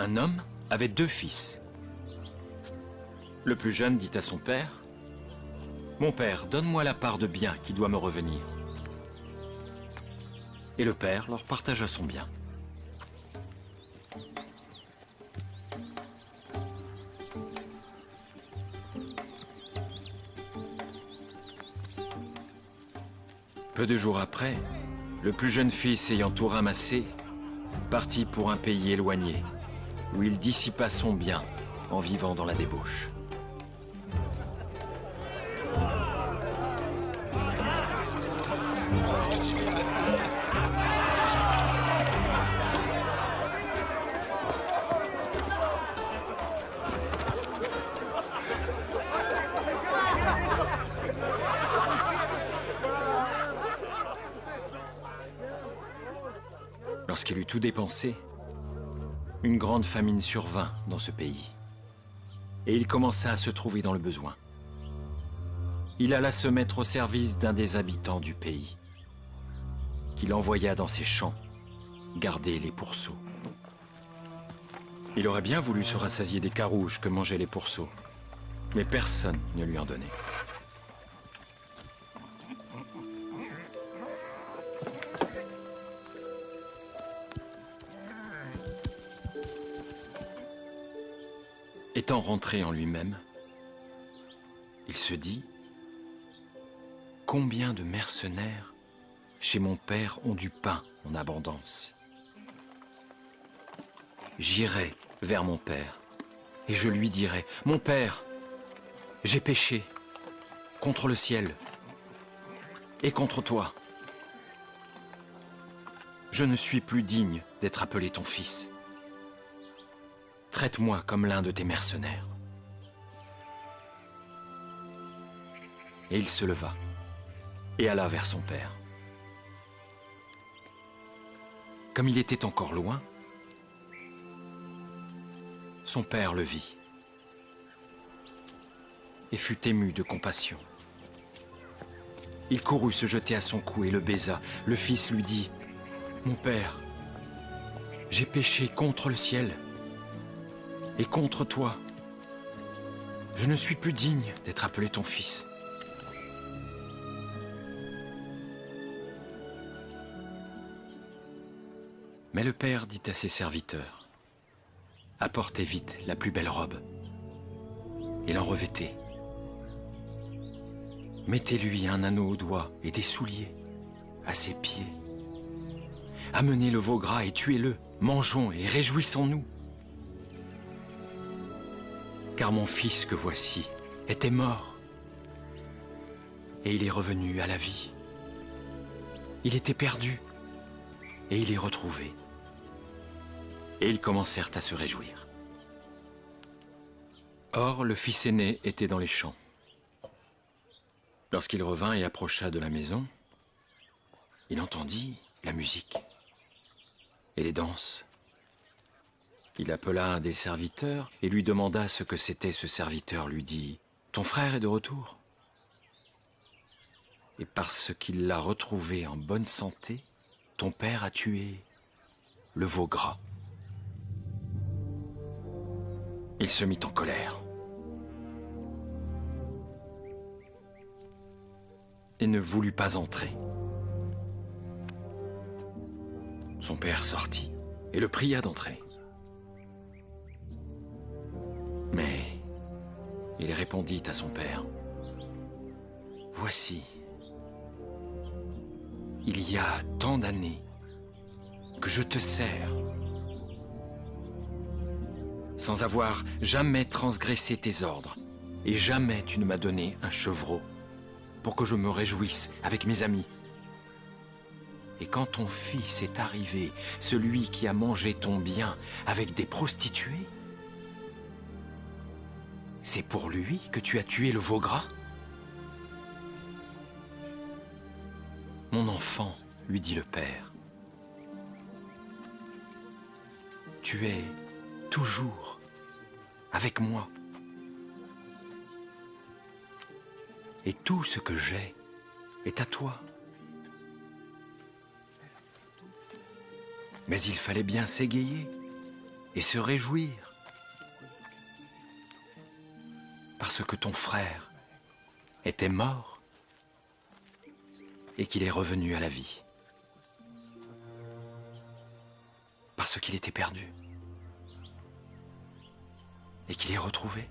Un homme avait 2 fils. Le plus jeune dit à son père, « Mon père, donne-moi la part de bien qui doit me revenir. » Et le père leur partagea son bien. Peu de jours après, le plus jeune fils ayant tout ramassé, partit pour un pays éloigné, où il dissipa son bien en vivant dans la débauche. Lorsqu'il eut tout dépensé, une grande famine survint dans ce pays, et il commença à se trouver dans le besoin. Il alla se mettre au service d'un des habitants du pays, qu'il envoya dans ses champs garder les pourceaux. Il aurait bien voulu se rassasier des carouges que mangeaient les pourceaux, mais personne ne lui en donnait. Étant rentré en lui-même, il se dit « Combien de mercenaires chez mon père ont du pain en abondance? J'irai vers mon père et je lui dirai « Mon père, j'ai péché contre le ciel et contre toi. Je ne suis plus digne d'être appelé ton fils. Traite-moi comme l'un de tes mercenaires. » Et il se leva et alla vers son père. Comme il était encore loin, son père le vit et fut ému de compassion. Il courut se jeter à son cou et le baisa. Le fils lui dit « Mon père, j'ai péché contre le ciel et contre toi. Je ne suis plus digne d'être appelé ton fils. » Mais le père dit à ses serviteurs, « Apportez vite la plus belle robe et l'en revêtez. Mettez-lui un anneau au doigt et des souliers à ses pieds. Amenez le veau gras et tuez-le. Mangeons et réjouissons-nous. Car mon fils que voici était mort, et il est revenu à la vie. Il était perdu, et il est retrouvé. » Et ils commencèrent à se réjouir. Or, le fils aîné était dans les champs. Lorsqu'il revint et approcha de la maison, il entendit la musique et les danses. Il appela un des serviteurs et lui demanda ce que c'était. Ce serviteur lui dit « Ton frère est de retour. » Et parce qu'il l'a retrouvé en bonne santé, ton père a tué le veau gras. Il se mit en colère et ne voulut pas entrer. Son père sortit et le pria d'entrer. Mais il répondit à son père, « Voici, il y a tant d'années que je te sers, sans avoir jamais transgressé tes ordres, et jamais tu ne m'as donné un chevreau pour que je me réjouisse avec mes amis. Et quand ton fils est arrivé, celui qui a mangé ton bien avec des prostituées, c'est pour lui que tu as tué le veau gras? Mon enfant, lui dit le père, tu es toujours avec moi. Et tout ce que j'ai est à toi. Mais il fallait bien s'égayer et se réjouir parce que ton frère était mort et qu'il est revenu à la vie, parce qu'il était perdu et qu'il est retrouvé.